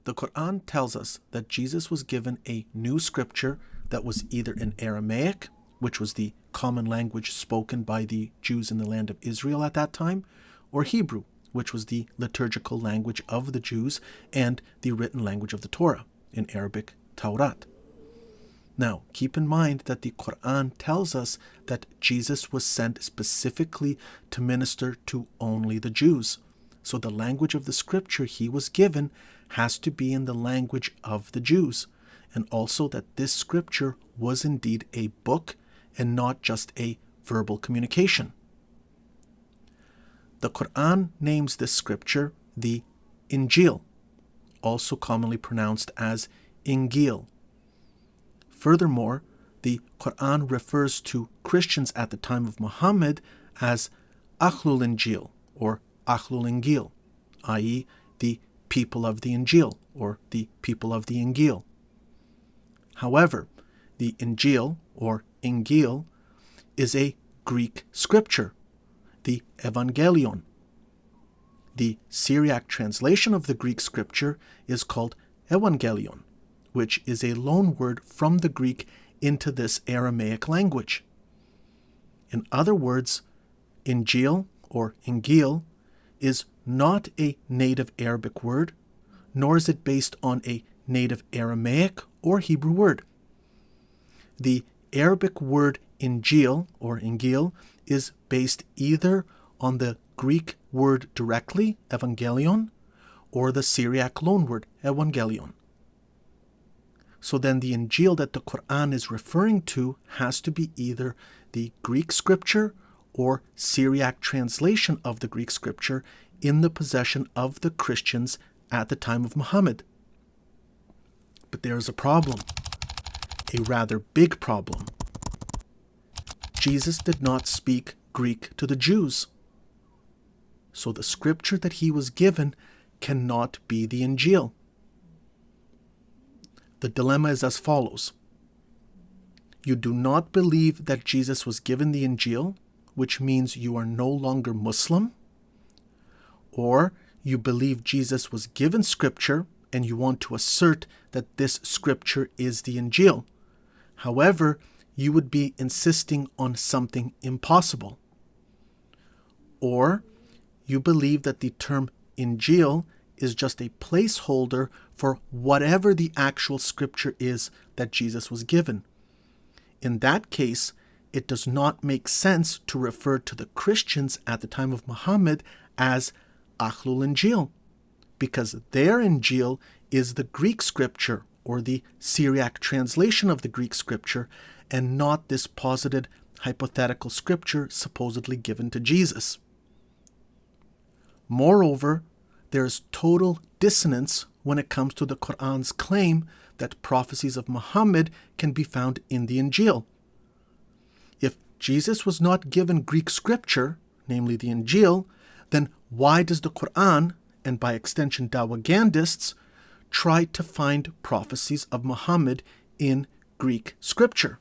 The Qur'an tells us that Jesus was given a new scripture that was either in Aramaic, which was the common language spoken by the Jews in the land of Israel at that time, or Hebrew, which was the liturgical language of the Jews and the written language of the Torah, in Arabic, Taurat. Now, keep in mind that the Qur'an tells us that Jesus was sent specifically to minister to only the Jews. So the language of the scripture he was given has to be in the language of the Jews, and also that this scripture was indeed a book and not just a verbal communication. The Qur'an names this scripture the Injeel, also commonly pronounced as Injeel. Furthermore, the Qur'an refers to Christians at the time of Muhammad as Ahlul Injeel or Ahlul Injeel, i.e. the people of the Injeel or the people of the Injeel. However, the Injeel or Injeel is a Greek scripture, the Evangelion. The Syriac translation of the Greek scripture is called Evangelion, which is a loan word from the Greek into this Aramaic language. In other words, Injeel or Injeel is not a native Arabic word, nor is it based on a native Aramaic or Hebrew word. The Arabic word Injeel or Injeel is based either on the Greek word directly, Evangelion, or the Syriac loanword, Evangelion. So then the Injeel that the Qur'an is referring to has to be either the Greek scripture or Syriac translation of the Greek scripture in the possession of the Christians at the time of Muhammad. But there is a problem, a rather big problem. Jesus did not speak Greek to the Jews. So the scripture that he was given cannot be the Injeel. The dilemma is as follows. You do not believe that Jesus was given the Injeel, which means you are no longer Muslim, or you believe Jesus was given scripture and you want to assert that this scripture is the Injeel. However, you would be insisting on something impossible. Or you believe that the term Injeel is just a placeholder for whatever the actual scripture is that Jesus was given. In that case, it does not make sense to refer to the Christians at the time of Muhammad as Ahlul Injeel, because their Injeel is the Greek scripture or the Syriac translation of the Greek scripture, and not this posited hypothetical scripture supposedly given to Jesus. Moreover, there is total dissonance when it comes to the Qur'an's claim that prophecies of Muhammad can be found in the Injeel. If Jesus was not given Greek scripture, namely the Injeel, then why does the Qur'an, and by extension Dawagandists, try to find prophecies of Muhammad in Greek scripture?